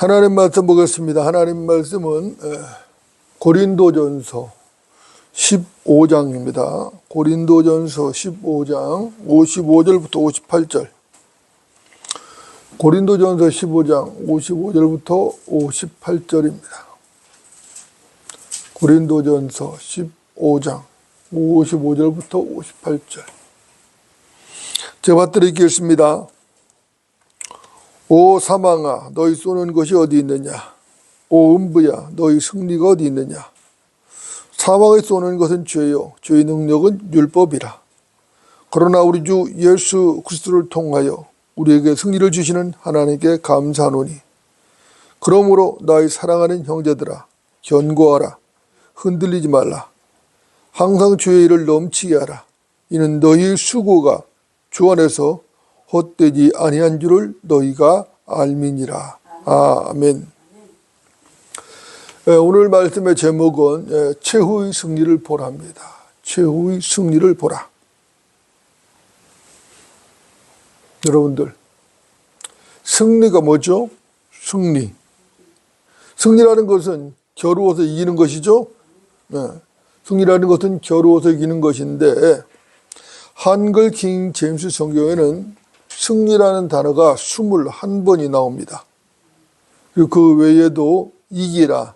하나님 말씀 보겠습니다. 하나님 말씀은 고린도전서 15장입니다. 고린도전서 15장 55절부터 58절. 고린도전서 15장 55절부터 58절입니다. 고린도전서 15장 55절부터 58절. 제가 받들어 읽겠습니다. 오 사망아, 너희 쏘는 것이 어디 있느냐? 오 음부야, 너희 승리가 어디 있느냐? 사망에 쏘는 것은 죄요, 죄의 능력은 율법이라. 그러나 우리 주 예수 그리스도를 통하여 우리에게 승리를 주시는 하나님께 감사하노니, 그러므로 나의 사랑하는 형제들아, 견고하라. 흔들리지 말라. 항상 주의 일을 넘치게 하라. 이는 너희의 수고가 주 안에서 헛되지 아니한 줄을 너희가 알미니라. 아멘. 오늘 말씀의 제목은 최후의 승리를 보라입니다. 최후의 승리를 보라. 여러분들, 승리가 뭐죠? 승리. 승리라는 것은 겨루어서 이기는 것이죠. 승리라는 것은 겨루어서 이기는 것인데, 한글 킹 제임스 성경에는 승리라는 단어가 21번이 나옵니다. 그리고 그 외에도 이기라,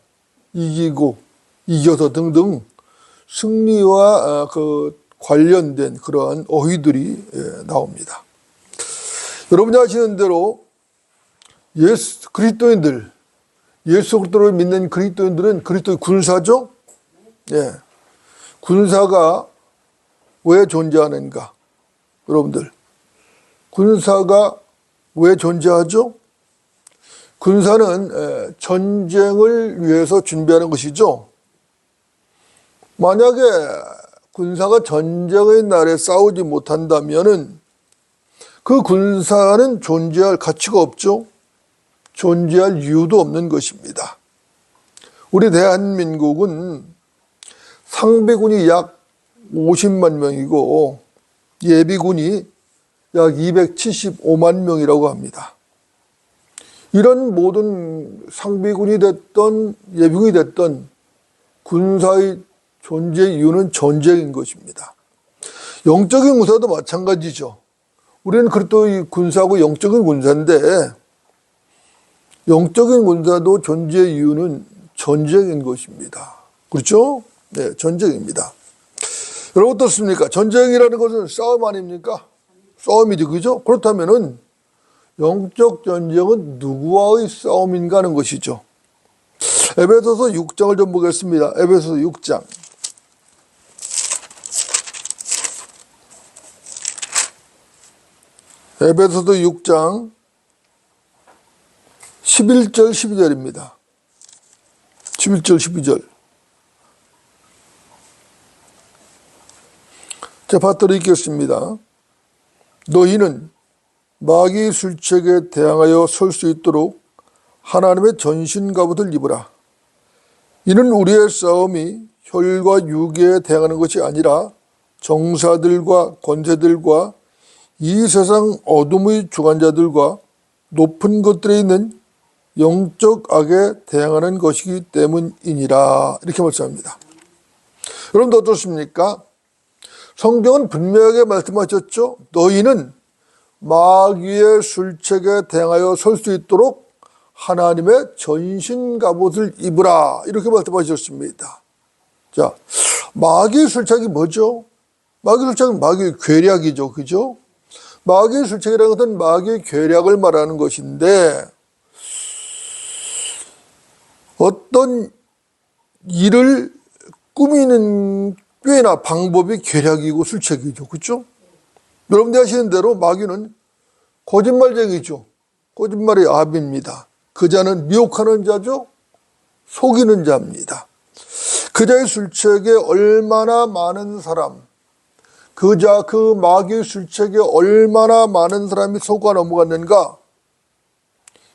이기고, 이겨서 등등 승리와 관련된 그러한 어휘들이 나옵니다. 여러분이 아시는 대로 예수 그리스도인들, 예수 그리스도를 믿는 그리스도인들은 그리스도의 군사죠. 군사가 왜 존재하는가? 여러분들, 군사가 왜 존재하죠? 군사는 전쟁을 위해서 준비하는 것이죠. 만약에 군사가 전쟁의 날에 싸우지 못한다면은 그 군사는 존재할 가치가 없죠. 존재할 이유도 없는 것입니다. 우리 대한민국은 상비군이 약 50만 명이고 예비군이 약 275만 명이라고 합니다. 이런 모든 상비군이 됐던 예비군이 됐던 군사의 존재 이유는 전쟁인 것입니다. 영적인 군사도 마찬가지죠. 우리는 그래도 군사하고 영적인 군사인데, 영적인 군사도 존재 이유는 전쟁인 것입니다. 그렇죠? 네, 전쟁입니다. 여러분 어떻습니까? 전쟁이라는 것은 싸움 아닙니까? 싸움이죠, 그죠? 그렇다면은 영적 전쟁은 누구와의 싸움인가 하는 것이죠. 에베소서 6장을 좀 보겠습니다. 에베소서 6장. 에베소서 6장 11절 12절입니다. 11절 12절. 자, 받들어 읽겠습니다. 너희는 마귀의 술책에 대항하여 설 수 있도록 하나님의 전신갑옷을 입으라. 이는 우리의 싸움이 혈과 육에 대항하는 것이 아니라 정사들과 권세들과 이 세상 어둠의 주관자들과 높은 것들에 있는 영적 악에 대항하는 것이기 때문이니라. 이렇게 말씀합니다. 여러분도 어떻습니까? 성경은 분명하게 말씀하셨죠. 너희는 마귀의 술책에 대항하여 설 수 있도록 하나님의 전신갑옷을 입으라. 이렇게 말씀하셨습니다. 자, 마귀의 술책이 뭐죠? 마귀의 술책은 마귀의 괴략이죠. 그죠? 마귀의 술책이라는 것은 마귀의 괴략을 말하는 것인데, 어떤 일을 꾸미는 꾀나 방법이 괴략이고 술책이죠. 그렇죠? 여러분들 아시는 대로 마귀는 거짓말쟁이죠. 거짓말의 아비입니다. 그자는 미혹하는 자죠. 속이는 자입니다. 그자의 술책에 얼마나 많은 사람, 그 마귀의 술책에 얼마나 많은 사람이 속아 넘어갔는가?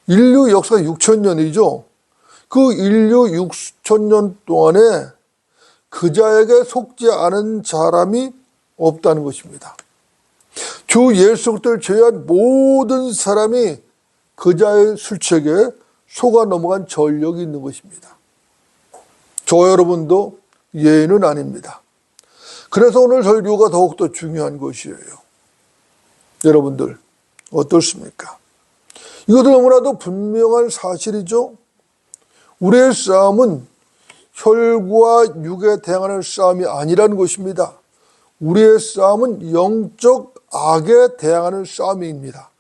인류 역사가 6,000년이죠. 그 인류 6,000년 동안에 그자에게 속지 않은 사람이 없다는 것입니다. 주 예수 그리스도를 제외한 모든 사람이 그자의 술책에 속아 넘어간 전력이 있는 것입니다. 저 여러분도 예는 아닙니다. 그래서 오늘 설교가 더욱더 중요한 것이에요. 여러분들 어떻습니까? 이것도 너무나도 분명한 사실이죠. 우리의 싸움은 혈과 육에 대항하는 싸움이 아니라는 것입니다. 우리의 싸움은 영적 악에 대항하는 싸움입니다.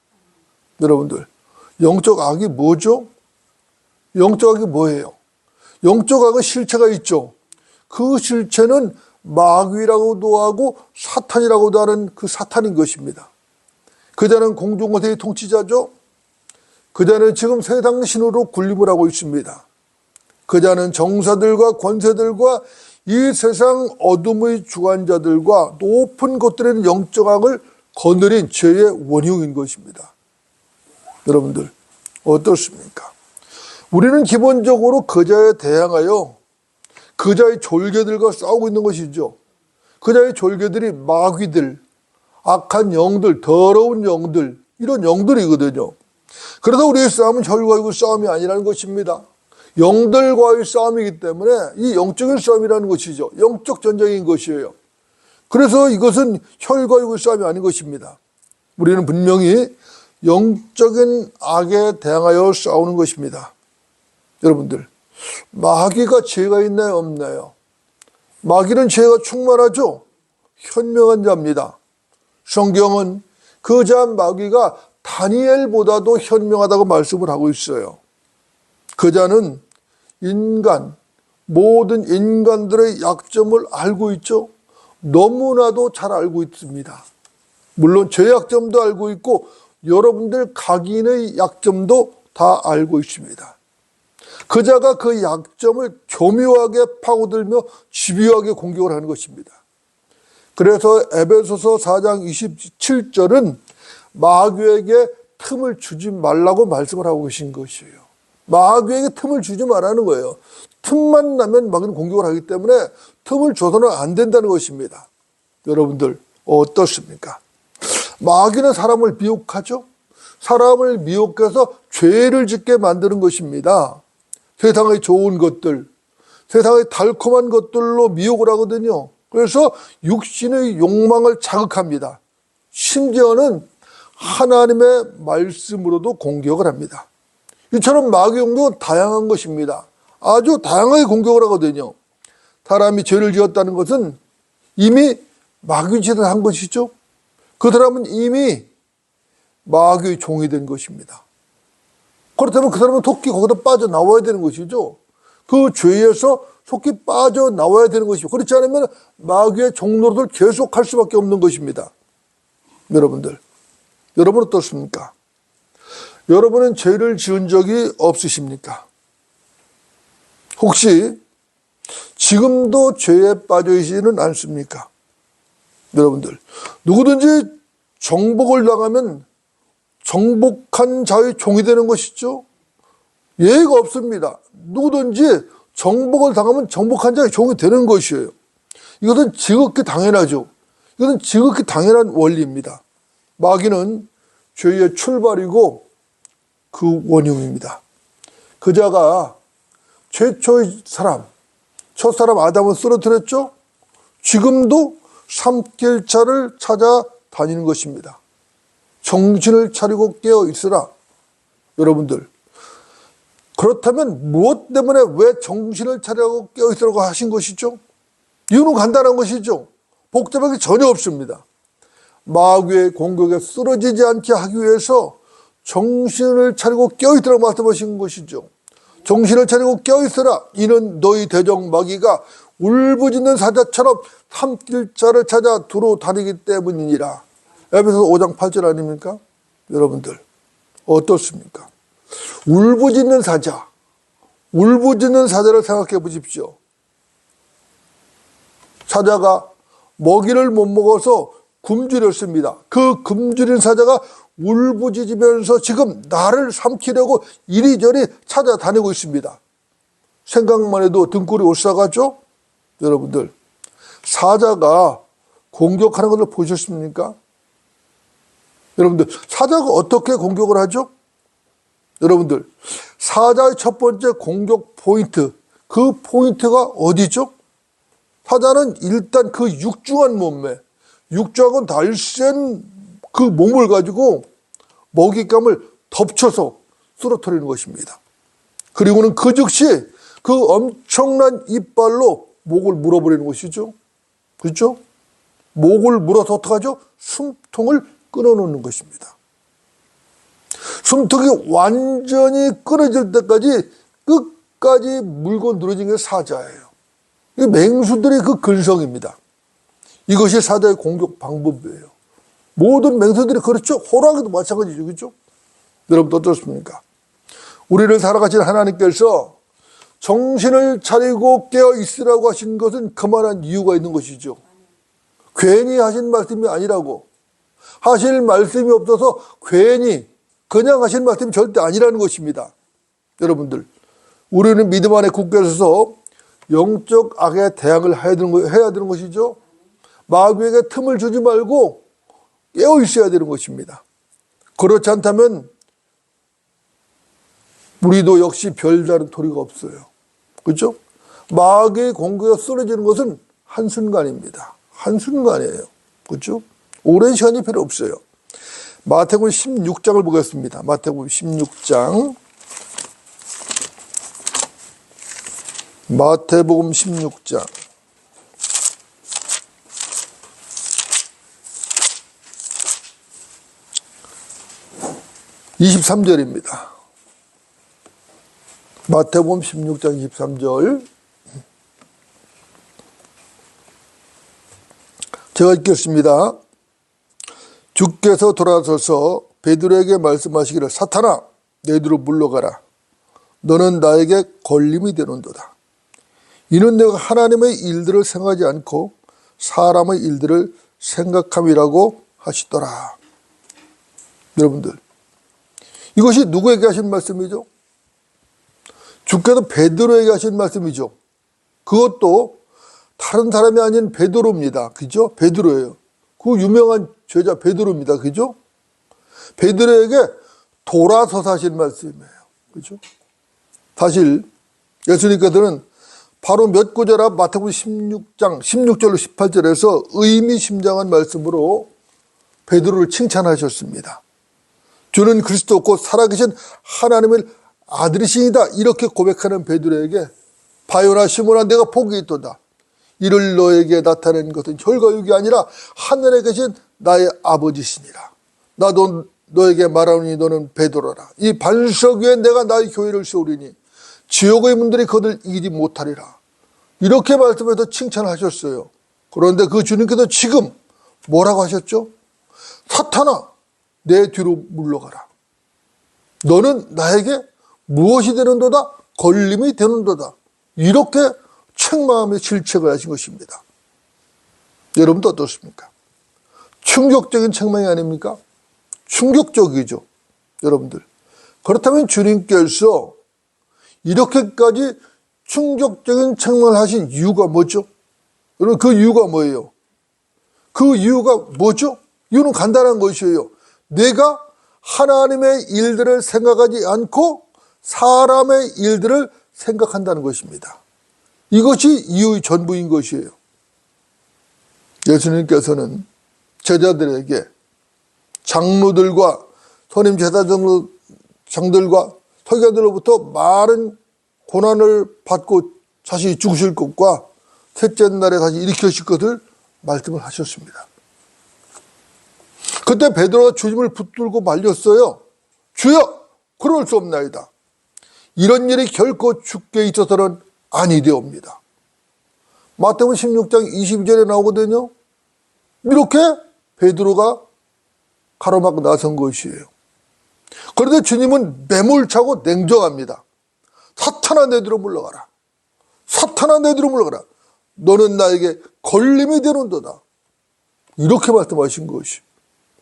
여러분들, 영적 악이 뭐죠? 영적 악이 뭐예요? 영적 악은 실체가 있죠. 그 실체는 마귀라고도 하고 사탄이라고도 하는 그 사탄인 것입니다. 그자는 공중권세의 통치자죠. 그자는 지금 세상 신으로 군림을 하고 있습니다. 그자는 정사들과 권세들과 이 세상 어둠의 주관자들과 높은 곳들의 영적 악을 거느린 죄의 원흉인 것입니다. 여러분들 어떻습니까? 우리는 기본적으로 그자에 대항하여 그자의 졸개들과 싸우고 있는 것이죠. 그자의 졸개들이 마귀들, 악한 영들, 더러운 영들, 이런 영들이거든요. 그래서 우리의 싸움은 혈과 육의 싸움이 아니라는 것입니다. 영들과의 싸움이기 때문에 이 영적인 싸움이라는 것이죠. 영적 전쟁인 것이에요. 그래서 이것은 혈과 육의 싸움이 아닌 것입니다. 우리는 분명히 영적인 악에 대항하여 싸우는 것입니다. 여러분들, 마귀가 죄가 있나요, 없나요? 마귀는 죄가 충만하죠. 현명한 자입니다. 성경은 그 자 마귀가 다니엘보다도 현명하다고 말씀을 하고 있어요. 그 자는 모든 인간들의 약점을 알고 있죠. 너무나도 잘 알고 있습니다. 물론 제 약점도 알고 있고 여러분들 각인의 약점도 다 알고 있습니다. 그자가 그 약점을 교묘하게 파고들며 집요하게 공격을 하는 것입니다. 그래서 에베소서 4장 27절은 마귀에게 틈을 주지 말라고 말씀을 하고 계신 것이에요. 마귀에게 틈을 주지 말라는 거예요. 틈만 나면 마귀는 공격을 하기 때문에 틈을 줘서는 안 된다는 것입니다. 여러분들 어떻습니까? 마귀는 사람을 미혹하죠. 사람을 미혹해서 죄를 짓게 만드는 것입니다. 세상의 좋은 것들, 세상의 달콤한 것들로 미혹을 하거든요. 그래서 육신의 욕망을 자극합니다. 심지어는 하나님의 말씀으로도 공격을 합니다. 이처럼 마귀 공격은 다양한 것입니다. 아주 다양하게 공격을 하거든요. 사람이 죄를 지었다는 것은 이미 마귀 짓을 한 것이죠. 그 사람은 이미 마귀의 종이 된 것입니다. 그렇다면 그 사람은 속히 거기다 빠져나와야 되는 것이죠. 그 죄에서 속히 빠져나와야 되는 것이죠. 그렇지 않으면 마귀의 종노릇을 계속할 수밖에 없는 것입니다. 여러분들, 여러분 어떻습니까? 여러분은 죄를 지은 적이 없으십니까? 혹시 지금도 죄에 빠져 있지는 않습니까? 여러분들, 누구든지 정복을 당하면 정복한 자의 종이 되는 것이죠. 예의가 없습니다. 누구든지 정복을 당하면 정복한 자의 종이 되는 것이에요. 이것은 지극히 당연하죠. 이것은 지극히 당연한 원리입니다. 마귀는 죄의 출발이고 그 원흉입니다. 그자가 최초의 사람, 첫사람 아담을 쓰러뜨렸죠. 지금도 삼킬자를 찾아다니는 것입니다. 정신을 차리고 깨어 있으라. 여러분들, 그렇다면 무엇 때문에 왜 정신을 차리고 깨어 있으라고 하신 것이죠? 이유는 간단한 것이죠. 복잡하게 전혀 없습니다. 마귀의 공격에 쓰러지지 않게 하기 위해서 정신을 차리고 깨어 있으라고 말씀하신 것이죠. 정신을 차리고 깨어 있으라. 이는 너희 대적 마귀가 울부짖는 사자처럼 삼킬자를 찾아 두루 다니기 때문이니라. 에베소서 5장 8절 아닙니까? 여러분들 어떻습니까? 울부짖는 사자, 울부짖는 사자를 생각해 보십시오. 사자가 먹이를 못 먹어서 굶주렸습니다. 그 굶주린 사자가 울부짖으면서 지금 나를 삼키려고 이리저리 찾아다니고 있습니다. 생각만 해도 등골이 오싹하죠? 여러분들, 사자가 공격하는 것을 보셨습니까? 여러분들, 사자가 어떻게 공격을 하죠? 여러분들, 사자의 첫 번째 공격 포인트, 그 포인트가 어디죠? 사자는 일단 그 육중한 몸매, 육중하고 날쌘 그 몸을 가지고 먹잇감을 덮쳐서 쓰러뜨리는 것입니다. 그리고는 그 즉시 그 엄청난 이빨로 목을 물어버리는 것이죠. 그렇죠? 목을 물어서 어떡하죠? 숨통을 끊어놓는 것입니다. 숨통이 완전히 끊어질 때까지 끝까지 물고 늘어진 게 사자예요. 이 맹수들의 그 근성입니다. 이것이 사자의 공격 방법이에요. 모든 맹수들이 그렇죠. 호랑이도 마찬가지죠. 그렇죠? 여러분 어떻습니까? 우리를 살아가신 하나님께서 정신을 차리고 깨어 있으라고 하신 것은 그만한 이유가 있는 것이죠. 괜히 하신 말씀이 아니라고. 하실 말씀이 없어서 괜히 그냥 하신 말씀이 절대 아니라는 것입니다. 여러분들, 우리는 믿음 안에 굳게 서서 영적 악에 대항을 해야 되는 것이죠. 마귀에게 틈을 주지 말고 깨어 있어야 되는 것입니다. 그렇지 않다면 우리도 역시 별다른 도리가 없어요. 그렇죠? 마귀의 공격에 쓰러지는 것은 한순간입니다. 한순간이에요. 그렇죠? 오랜 시간이 필요 없어요. 마태복음 16장을 보겠습니다. 마태복음 16장. 마태복음 16장. 23절입니다. 마태복음 16장 23절. 제가 읽겠습니다. 주께서 돌아서서 베드로에게 말씀하시기를 사탄아 내 뒤로 물러가라. 너는 나에게 걸림이 되는도다. 이는 내가 하나님의 일들을 생각하지 않고 사람의 일들을 생각함이라고 하시더라. 여러분들, 이것이 누구에게 하신 말씀이죠? 주께서 베드로에게 하신 말씀이죠. 그것도 다른 사람이 아닌 베드로입니다. 그죠? 베드로예요. 그 유명한 제자 베드로입니다. 그죠? 베드로에게 돌아서서 하신 말씀이에요. 그죠? 사실 예수님께서는 바로 몇 구절 앞 마태복음 16장 16절로 18절에서 의미심장한 말씀으로 베드로를 칭찬하셨습니다. 주는 그리스도 곧 살아계신 하나님의 아들이시니다. 이렇게 고백하는 베드로에게 바요나 시몬아 내가 복이 있도다. 이를 너에게 나타낸 것은 혈과 육이 아니라 하늘에 계신 나의 아버지시니라. 나도 너에게 말하노니 너는 베드로라. 이 반석 위에 내가 나의 교회를 세우리니 지옥의 문들이 그들 이기지 못하리라. 이렇게 말씀해서 칭찬하셨어요. 그런데 그 주님께서 지금 뭐라고 하셨죠? 사탄아 내 뒤로 물러가라. 너는 나에게 무엇이 되는도다? 걸림이 되는도다. 이렇게 책망하며 질책을 하신 것입니다. 여러분도 어떻습니까? 충격적인 책망이 아닙니까? 충격적이죠. 여러분들. 그렇다면 주님께서 이렇게까지 충격적인 책망을 하신 이유가 뭐죠? 여러분 그 이유가 뭐예요? 그 이유가 뭐죠? 이유는 간단한 것이에요. 내가 하나님의 일들을 생각하지 않고 사람의 일들을 생각한다는 것입니다. 이것이 이유의 전부인 것이에요. 예수님께서는 제자들에게 장로들과 선임 제사장들과 서기관들로부터 많은 고난을 받고 자신이 죽으실 것과 셋째 날에 다시 일으키실 것을 말씀을 하셨습니다. 그때 베드로가 주님을 붙들고 말렸어요. 주여 그럴 수 없나이다. 이런 일이 결코 주께 있어서는 아니되옵니다. 마태복음 16장 22절에 나오거든요. 이렇게 베드로가 가로막고 나선 것이에요. 그런데 주님은 매몰차고 냉정합니다. 사탄아 내 뒤로 물러가라. 사탄아 내 뒤로 물러가라. 너는 나에게 걸림이 되는도다. 이렇게 말씀하신 것이.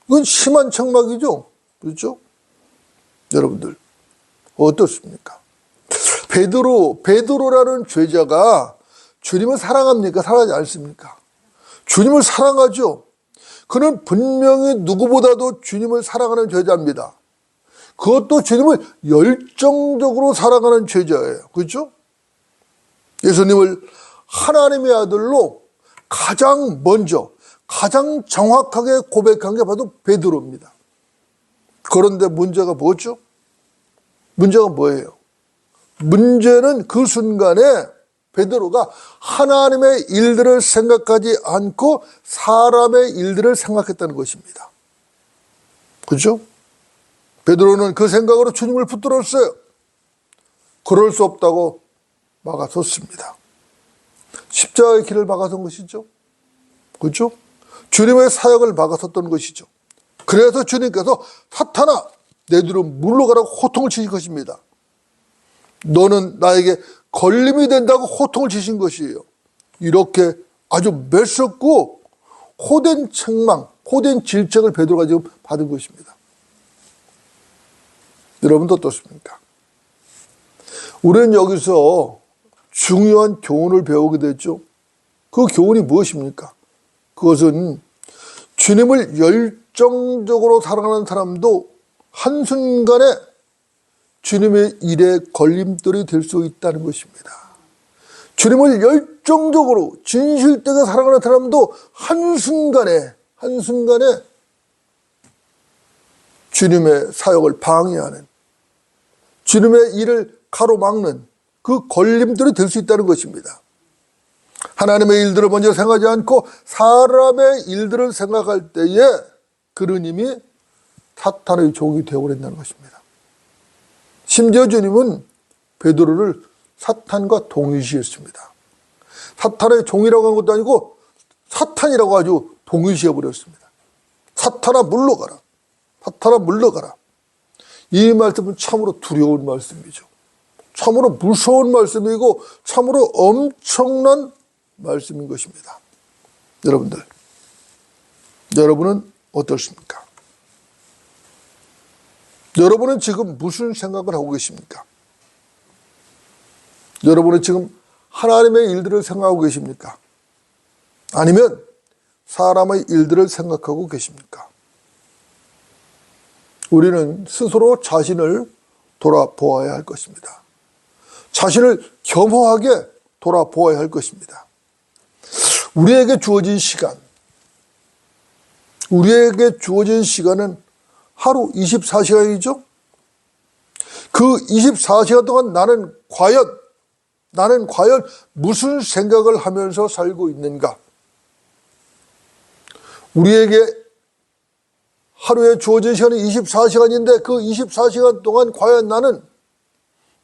이건 심한 책망이죠. 그렇죠? 여러분들 어떻습니까? 베드로라는 죄자가 주님을 사랑합니까? 사랑하지 않습니까? 주님을 사랑하죠. 그는 분명히 누구보다도 주님을 사랑하는 죄자입니다. 그것도 주님을 열정적으로 사랑하는 제자예요. 그렇죠? 예수님을 하나님의 아들로 가장 먼저, 가장 정확하게 고백한 게 바로 베드로입니다. 그런데 문제가 뭐죠? 문제가 뭐예요? 문제는 그 순간에 베드로가 하나님의 일들을 생각하지 않고 사람의 일들을 생각했다는 것입니다. 그렇죠? 베드로는 그 생각으로 주님을 붙들었어요. 그럴 수 없다고 막아섰습니다. 십자가의 길을 막아선 것이죠. 그렇죠? 주님의 사역을 막아섰던 것이죠. 그래서 주님께서 사탄아, 내 뒤로 물러가라고 호통을 치신 것입니다. 너는 나에게 걸림이 된다고 호통을 치신 것이에요. 이렇게 아주 매섭고 호된 책망, 호된 질책을 베드로가 지금 받은 것입니다. 여러분도 어떻습니까? 우리는 여기서 중요한 교훈을 배우게 됐죠. 그 교훈이 무엇입니까? 그것은 주님을 열정적으로 사랑하는 사람도 한순간에 주님의 일에 걸림돌이 될 수 있다는 것입니다. 주님을 열정적으로 진실되게 사랑하는 사람도 한순간에 주님의 사역을 방해하는, 주님의 일을 가로막는 그 걸림돌이 될 수 있다는 것입니다. 하나님의 일들을 먼저 생각하지 않고 사람의 일들을 생각할 때에 그런 힘이 사탄의 종이 되어버린다는 것입니다. 심지어 주님은 베드로를 사탄과 동일시했습니다. 사탄의 종이라고 한 것도 아니고 사탄이라고 아주 동일시해버렸습니다. 사탄아 물러가라. 사탄아 물러가라. 이 말씀은 참으로 두려운 말씀이죠. 참으로 무서운 말씀이고 참으로 엄청난 말씀인 것입니다. 여러분은 어떻습니까? 여러분은 지금 무슨 생각을 하고 계십니까? 여러분은 지금 하나님의 일들을 생각하고 계십니까? 아니면 사람의 일들을 생각하고 계십니까? 우리는 스스로 자신을 돌아보아야 할 것입니다. 자신을 겸허하게 돌아보아야 할 것입니다. 우리에게 주어진 시간은 하루 24시간이죠. 그 24시간 동안 나는 과연 무슨 생각을 하면서 살고 있는가? 우리에게 하루에 주어진 시간이 24시간인데 그 24시간 동안 과연 나는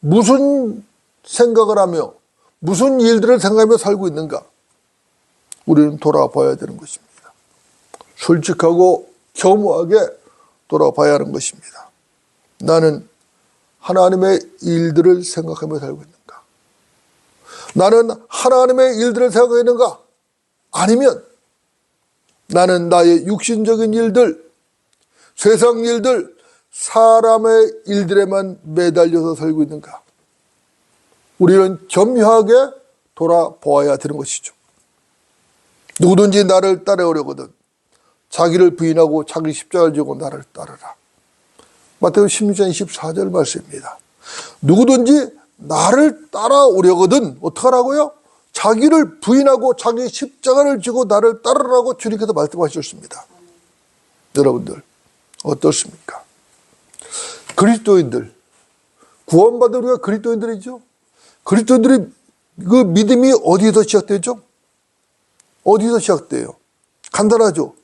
무슨 생각을 하며 무슨 일들을 생각하며 살고 있는가? 우리는 돌아봐야 되는 것입니다. 솔직하고 겸허하게 돌아봐야 하는 것입니다. 나는 하나님의 일들을 생각하며 살고 있는가? 나는 하나님의 일들을 생각하고 있는가? 아니면 나는 나의 육신적인 일들, 세상 일들, 사람의 일들에만 매달려서 살고 있는가? 우리는 겸허하게 돌아보아야 되는 것이죠. 누구든지 나를 따라오려거든 자기를 부인하고 자기 십자가를 지고 나를 따르라. 마태복음 16장 24절 말씀입니다. 누구든지 나를 따라오려거든 어떡하라고요? 자기를 부인하고 자기 십자가를 지고 나를 따르라고 주님께서 말씀하셨습니다. 여러분들 어떻습니까? 그리스도인들, 구원받은 우리가 그리스도인들이죠. 그리스도인들이 그 믿음이 어디에서 시작되죠? 어디서 시작돼요? 간단하죠.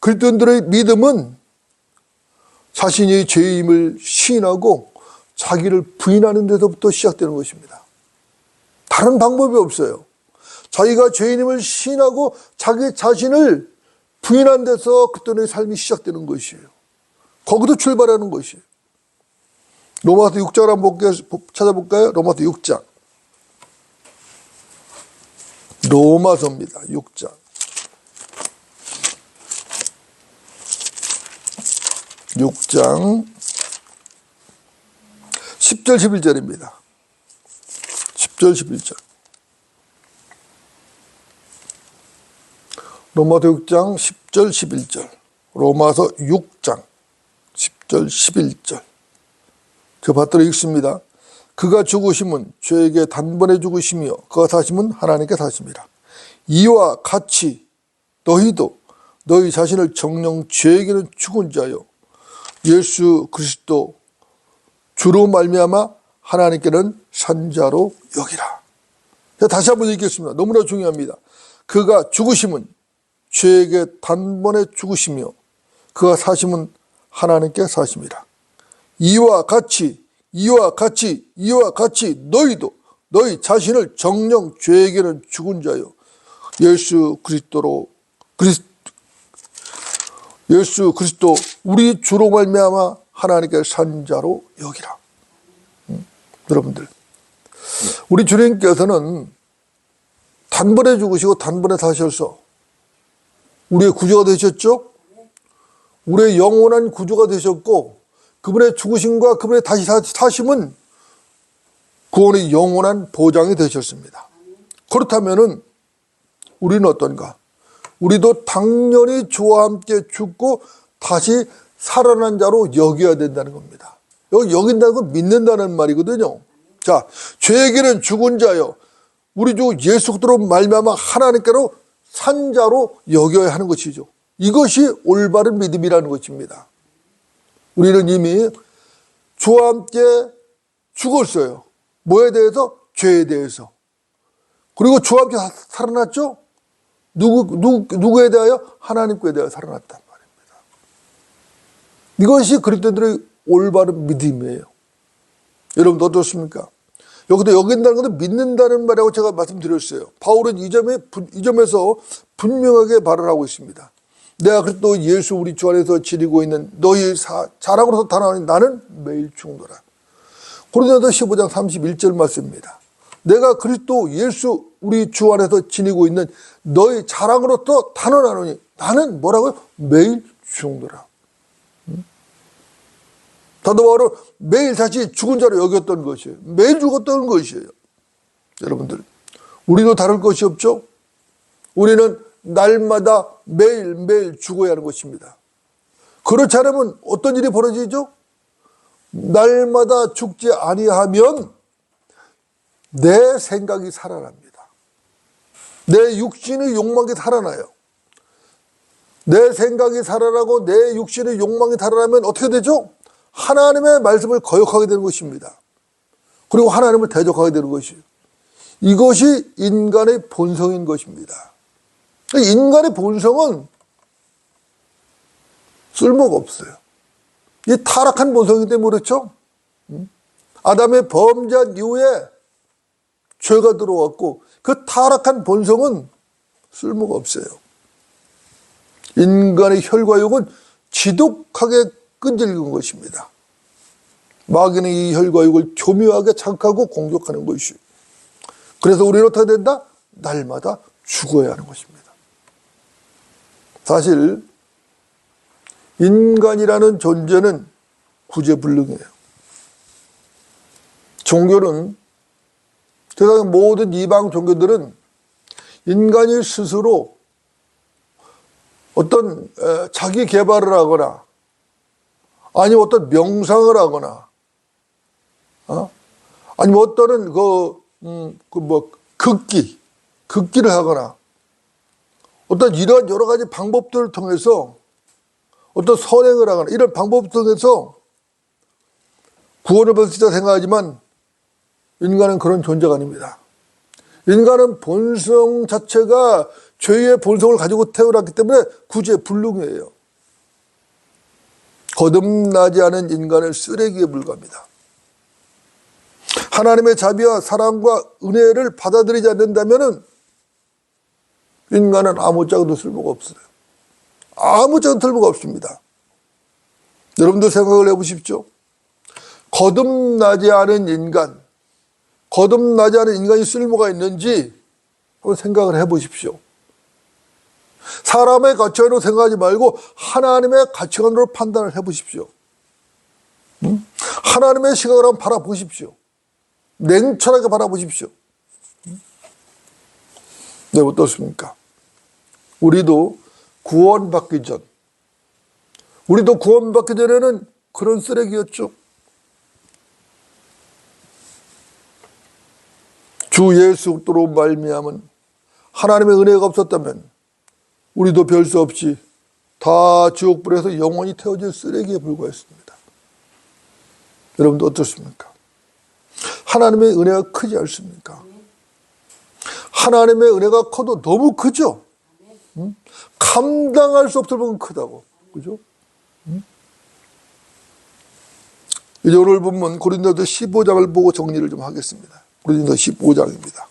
그리스도인들의 믿음은 자신이 죄임을 시인하고 자기를 부인하는 데서부터 시작되는 것입니다. 다른 방법이 없어요. 자기가 죄인임을 시인하고 자기 자신을 부인한 데서 그리스도인의 삶이 시작되는 것이에요. 거기도 출발하는 것이에요. 로마서 6장을 한번 찾아볼까요? 로마서 6장. 로마서입니다. 6장. 6장 10절 11절입니다. 10절 11절. 로마서 6장 10절 11절. 로마서 6장 10절 11절. 저 받들어 읽습니다. 그가 죽으심은 죄에게 단번에 죽으시며 그가 사심은 하나님께 사심이라. 이와 같이 너희도 너희 자신을 정령 죄에게는 죽은 자요 예수 그리스도 주로 말미암아 하나님께는 산 자로 여기라. 다시 한번 읽겠습니다. 너무나 중요합니다. 그가 죽으심은 죄에게 단번에 죽으시며 그가 사심은 하나님께 사심이라. 이와 같이 너희도 너희 자신을 정령 죄에게는 죽은 자요 예수 그리스도 우리 주로 말미암아 하나님께 산 자로 여기라. 여러분들, 우리 주님께서는 단번에 죽으시고 단번에 사셔서 우리의 구주가 되셨죠. 우리의 영원한 구주가 되셨고 그분의 죽으심과 그분의 다시 사심은 구원의 영원한 보장이 되셨습니다. 그렇다면 우리는 어떤가? 우리도 당연히 주와 함께 죽고 다시 살아난 자로 여겨야 된다는 겁니다. 여기 여긴다는 건 믿는다는 말이거든요. 자, 죄에게는 죽은 자요 우리 주 예수 그리스도로 말미암아 하나님께로 산 자로 여겨야 하는 것이죠. 이것이 올바른 믿음이라는 것입니다. 우리는 이미 주와 함께 죽었어요. 뭐에 대해서? 죄에 대해서. 그리고 주와 함께 살아났죠? 누구에 대하여? 하나님께 대하여 살아났단 말입니다. 이것이 그리스도인들의 올바른 믿음이에요. 여러분 어떻습니까? 여기도 여긴다는 것은 믿는다는 말이라고 제가 말씀드렸어요. 바울은 이 점에서 분명하게 말을 하고 있습니다. 내가 그리스도 예수 우리 주 안에서 지니고 있는 너희 자랑으로서 단언하니 나는 매일 죽노라. 고린도서 15장 31절 말씀입니다. 내가 그리스도 예수 우리 주 안에서 지니고 있는 너희 자랑으로서 단언하노니 나는 뭐라고요? 매일 죽노라. 사도 바울은 매일 다시 죽은 자로 여겼던 것이에요. 매일 죽었던 것이에요. 여러분들, 우리도 다를 것이 없죠? 우리는 날마다 매일매일 죽어야 하는 것입니다. 그렇지 않으면 어떤 일이 벌어지죠? 날마다 죽지 아니하면 내 생각이 살아납니다. 내 육신의 욕망이 살아나요. 내 생각이 살아나고 내 육신의 욕망이 살아나면 어떻게 되죠? 하나님의 말씀을 거역하게 되는 것입니다. 그리고 하나님을 대적하게 되는 것이에요. 이것이 인간의 본성인 것입니다. 인간의 본성은 쓸모가 없어요. 이 타락한 본성이기 때문에 그렇죠. 아담의 범죄한 이후에 죄가 들어왔고 그 타락한 본성은 쓸모가 없어요. 인간의 혈과욕은 지독하게 끈질긴 것입니다. 마귀는 이 혈과욕을 교묘하게 자극하고 공격하는 것이에요. 그래서 우리는 어떻게 된다? 날마다 죽어야 하는 것입니다. 사실 인간이라는 존재는 구제불능이에요. 종교는, 세상의 모든 이방 종교들은 인간이 스스로 어떤 자기 개발을 하거나 아니면 어떤 명상을 하거나 아니면 어떤 극기를 하거나 어떤 이런 여러 가지 방법들을 통해서 어떤 선행을 하거나 이런 방법을 통해서 구원을 받을 수 있다 생각하지만 인간은 그런 존재가 아닙니다. 인간은 본성 자체가 죄의 본성을 가지고 태어났기 때문에 구제불능이에요. 거듭나지 않은 인간은 쓰레기에 불과합니다. 하나님의 자비와 사랑과 은혜를 받아들이지 않는다면 인간은 아무짝에도 쓸모가 없어요. 아무짝에도 쓸모가 없습니다. 여러분도 생각을 해보십시오. 거듭나지 않은 인간이 쓸모가 있는지 한번 생각을 해보십시오. 사람의 가치관으로 생각하지 말고 하나님의 가치관으로 판단을 해보십시오. 하나님의 시각으로 한번 바라보십시오. 냉철하게 바라보십시오. 네, 어떻습니까? 우리도 구원받기 전에는 그런 쓰레기였죠. 주 예수 그리스도로 말미암은 하나님의 은혜가 없었다면 우리도 별 수 없이 다 지옥불에서 영원히 태워질 쓰레기에 불과했습니다. 여러분도 어떻습니까? 하나님의 은혜가 크지 않습니까? 하나님의 은혜가 커도 너무 크죠? 감당할 수 없을 만큼 크다고. 그죠? 이제 오늘 본문 고린도서 15장을 보고 정리를 좀 하겠습니다. 고린도서 15장입니다.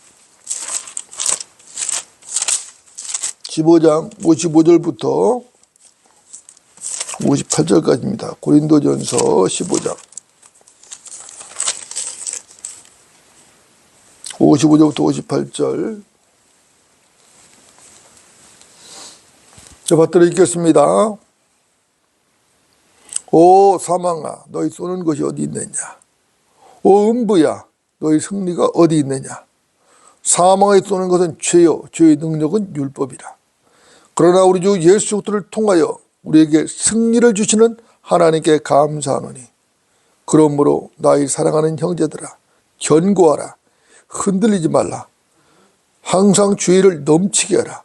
15장 55절부터 58절까지입니다. 고린도전서 15장 55절부터 58절. 자, 받들어 읽겠습니다. 오 사망아, 너희 쏘는 것이 어디 있느냐? 오 음부야, 너희 승리가 어디 있느냐? 사망에 쏘는 것은 죄요, 죄의 능력은 율법이라. 그러나 우리 주 예수 그리스도를 통하여 우리에게 승리를 주시는 하나님께 감사하노니, 그러므로 나의 사랑하는 형제들아, 견고하라. 흔들리지 말라. 항상 주의를 넘치게 하라.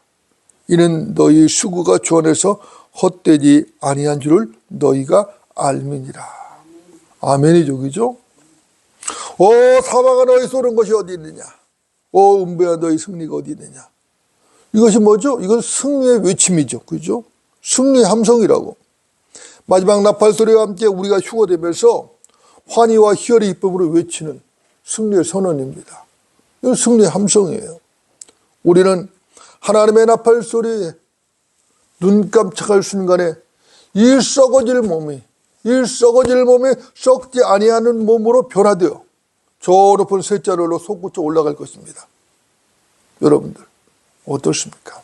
이는 너희 수고가 주 안에서 헛되지 아니한 줄을 너희가 알미니라. 아멘이죠, 그죠? 오 사망아, 너희 쏘는 것이 어디 있느냐? 오 음부야, 너희 승리가 어디 있느냐? 이것이 뭐죠? 이건 승리의 외침이죠, 그죠? 승리의 함성이라고. 마지막 나팔 소리와 함께 우리가 휴거되면서 환희와 희열의 기쁨으로 외치는 승리의 선언입니다. 이건 승리의 함성이에요. 우리는 하나님의 나팔 소리에 눈 깜짝할 순간에 이 썩어질 몸이 썩지 아니하는 몸으로 변화되어 저 높은 셋자리로 솟구쳐 올라갈 것입니다. 여러분들 어떻습니까?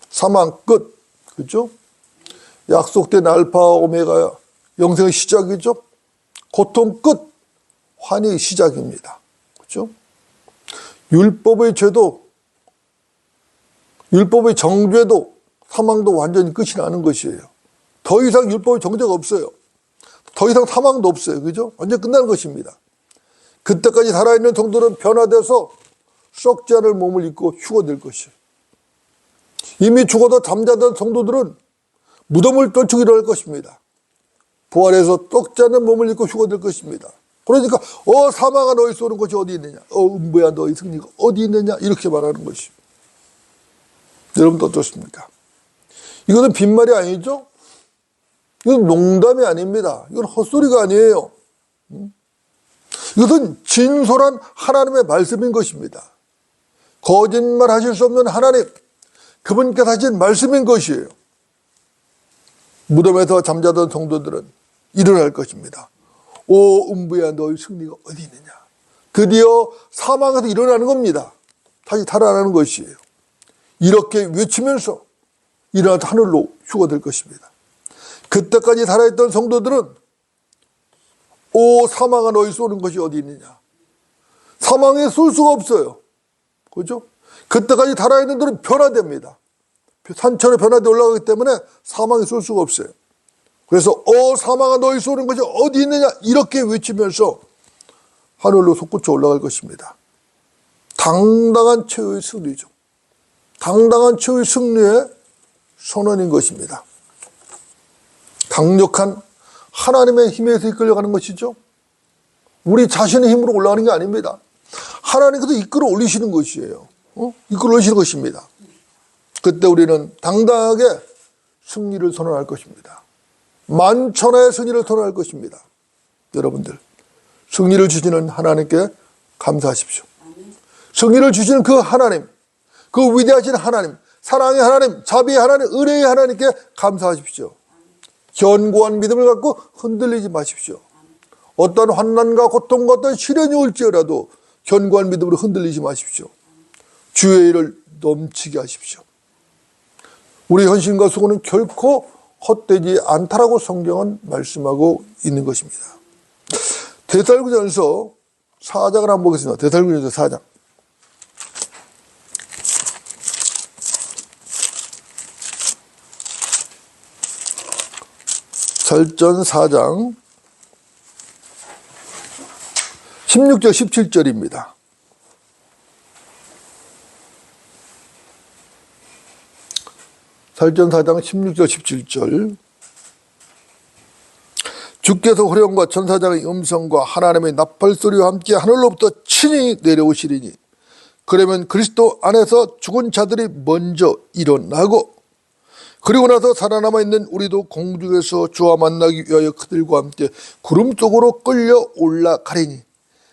사망 끝, 그죠? 약속된 알파와 오메가야, 영생의 시작이죠. 고통 끝, 환희의 시작입니다. 그죠? 율법의 죄도, 율법의 정죄도, 사망도 완전히 끝이 나는 것이에요. 더 이상 율법의 정죄가 없어요. 더 이상 사망도 없어요. 그죠? 완전 끝나는 것입니다. 그때까지 살아있는 성도는 변화돼서 썩지 않을 몸을 입고 휴거될 것이에요. 이미 죽어도 잠자던 성도들은 무덤을 떨치고 일어날 것입니다. 부활해서 썩지 않는 몸을 입고 휴거될 것입니다. 그러니까 사망아, 너희 쏘는 것이 어디 있느냐? 음부야, 너희 승리가 어디 있느냐? 이렇게 말하는 것이. 여러분도 어떻습니까? 이것은 빈말이 아니죠? 이건 농담이 아닙니다. 이건 헛소리가 아니에요. 이것은 진솔한 하나님의 말씀인 것입니다. 거짓말 하실 수 없는 하나님, 그분께서 하신 말씀인 것이에요. 무덤에서 잠자던 성도들은 일어날 것입니다. 오 음부야, 너희 승리가 어디 있느냐? 드디어 사망에서 일어나는 겁니다. 다시 살아나는 것이에요. 이렇게 외치면서 일어나서 하늘로 휴거될 것입니다. 그때까지 살아있던 성도들은 오 사망아, 너희 쏘는 것이 어디 있느냐? 사망에 쏠 수가 없어요. 그죠? 그때까지 살아있는 들은 변화됩니다. 산처럼 변화되어 올라가기 때문에 사망에 쏠 수가 없어요. 그래서 사망아, 너희 쏘는 것이 어디 있느냐? 이렇게 외치면서 하늘로 솟구쳐 올라갈 것입니다. 당당한 최후의 승리죠. 당당한 최후의 승리의 선언인 것입니다. 강력한 하나님의 힘에서 이끌려가는 것이죠. 우리 자신의 힘으로 올라가는 게 아닙니다. 하나님께서 이끌어 올리시는 것이에요. 이끌어 올리시는 것입니다. 그때 우리는 당당하게 승리를 선언할 것입니다. 만천하의 승리를 선언할 것입니다. 여러분들, 승리를 주시는 하나님께 감사하십시오. 승리를 주시는 그 하나님, 그 위대하신 하나님, 사랑의 하나님, 자비의 하나님, 은혜의 하나님께 감사하십시오. 견고한 믿음을 갖고 흔들리지 마십시오. 어떤 환난과 고통과 어떤 시련이 올지라도 견고한 믿음으로 흔들리지 마십시오. 주의 일을 넘치게 하십시오. 우리 헌신과 수고는 결코 헛되지 않다라고 성경은 말씀하고 있는 것입니다. 데살로니가전서 4장을 한번 보겠습니다. 데살로니가전서 4장. 절전 4장 16절 17절입니다. 사도행전 4장 16절 17절. 주께서 호령과 천사장의 음성과 하나님의 나팔소리와 함께 하늘로부터 친히 내려오시리니 그러면 그리스도 안에서 죽은 자들이 먼저 일어나고 그리고 나서 살아남아 있는 우리도 공중에서 주와 만나기 위하여 그들과 함께 구름 속으로 끌려 올라가리니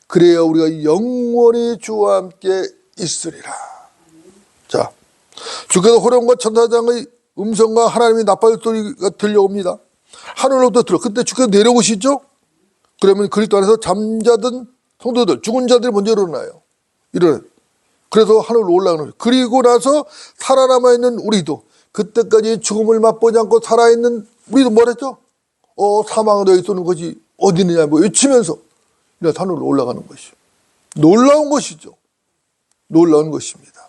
그래야 우리가 영원히 주와 함께 있으리라. 자, 주께서 호령과 천사장의 음성과 하나님의 나팔소리가 들려옵니다. 하늘로부터 들어. 그때 주께서 내려오시죠? 그러면 그리스도 안에서 잠자던 성도들, 죽은 자들이 먼저 일어나요. 그래서 하늘로 올라가는 거예요. 그리고 나서 살아남아있는 우리도 그때까지 죽음을 맛보지 않고 살아있는 우리도 뭐랬죠? 사망에 너희 쏘는 것이 어디 있느냐 뭐 외치면서 하늘로 올라가는 것이요. 놀라운 것이죠. 놀라운 것입니다.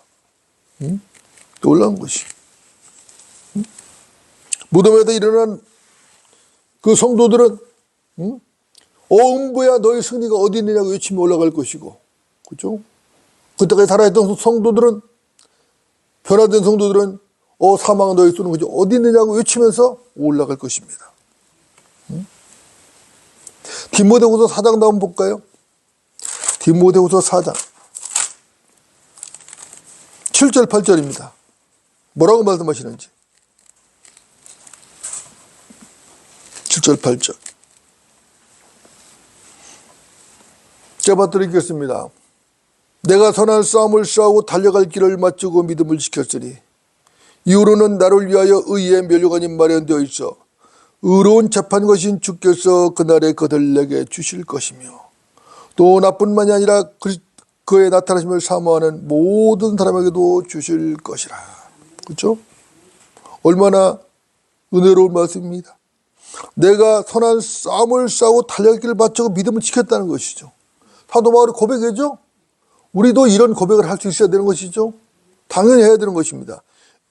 응? 놀라운 것이. 응? 무덤에서 일어난 그 성도들은 음부야 너희 승리가 어디 있느냐고 외치며 올라갈 것이고, 그렇죠? 그때까지 살아있던 성도들은, 변화된 성도들은 사망은 너희 쏘는 것이 어디 있느냐고 외치면서 올라갈 것입니다. 디모데후서 4장 한번 볼까요? 디모데후서 4장 7절 8절입니다. 뭐라고 말씀하시는지. 7절 8절 제가 드리겠습니다. 내가 선한 싸움을 싸우고 달려갈 길을 마치고 믿음을 지켰으니 이후로는 나를 위하여 의의 면류관이 마련되어 있어 의로운 재판것인 주께서 그날에 그들 내게 주실 것이며 또 나뿐만이 아니라 그의 나타나심을 사모하는 모든 사람에게도 주실 것이라. 그렇죠? 얼마나 은혜로운 말씀입니다. 내가 선한 싸움을 싸우고 달려갈 길을 마치고 믿음을 지켰다는 것이죠. 사도 바울의 고백이죠. 우리도 이런 고백을 할 수 있어야 되는 것이죠. 당연히 해야 되는 것입니다.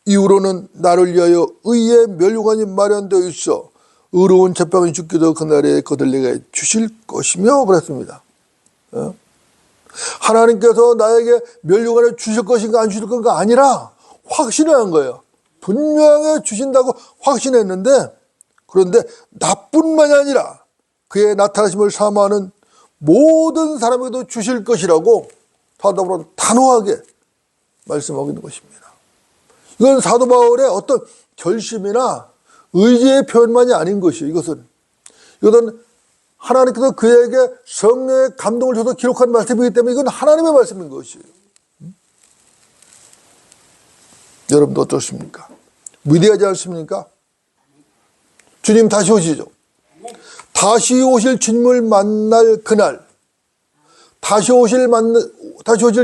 이후로는 나를 위하여 의의 면류관이 마련되어 있어 의로운 재판이 주께서 그날에 그들 내게 주실 것이며 그랬습니다. 하나님께서 나에게 면류관을 주실 것인가 안 주실 건가 아니라 확신한 거예요. 분명히 주신다고 확신했는데, 그런데 나뿐만이 아니라 그의 나타나심을 사모하는 모든 사람에게도 주실 것이라고 사도 바울은 단호하게 말씀하고 있는 것입니다. 이건 사도 바울의 어떤 결심이나 의지의 표현만이 아닌 것이에요. 이것은 하나님께서 그에게 성령의 감동을 줘서 기록한 말씀이기 때문에 이건 하나님의 말씀인 것이에요. 여러분도 어떻습니까? 위대하지 않습니까? 주님 다시 오시죠. 다시 오실 주님을 만날 그날, 다시 오실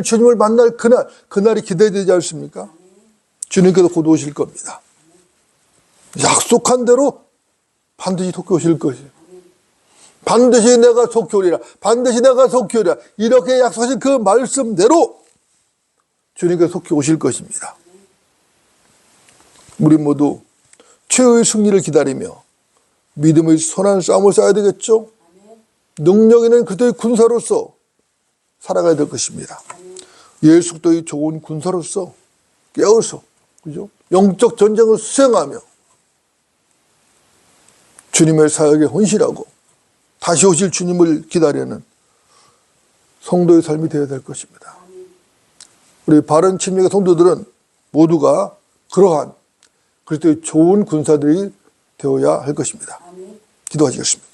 주님을 만날 그날이 기대되지 않습니까? 주님께서 곧 오실 겁니다. 약속한 대로 반드시 속히 오실 것이에요. 반드시 내가 속히 오리라. 반드시 내가 속히 오리라. 이렇게 약속하신 그 말씀대로 주님께서 속히 오실 것입니다. 우리 모두 최후의 승리를 기다리며 믿음의 선한 싸움을 싸워야 되겠죠? 능력 있는 그리스도의 군사로서 살아가야 될 것입니다. 예수 그리스도의 좋은 군사로서 깨어서, 그죠? 영적 전쟁을 수행하며 주님의 사역에 헌신하고 다시 오실 주님을 기다리는 성도의 삶이 되어야 될 것입니다. 우리 바른 침략의 성도들은 모두가 그러한 그리스도의 좋은 군사들이 되어야 할 것입니다. 기도하시겠습니다.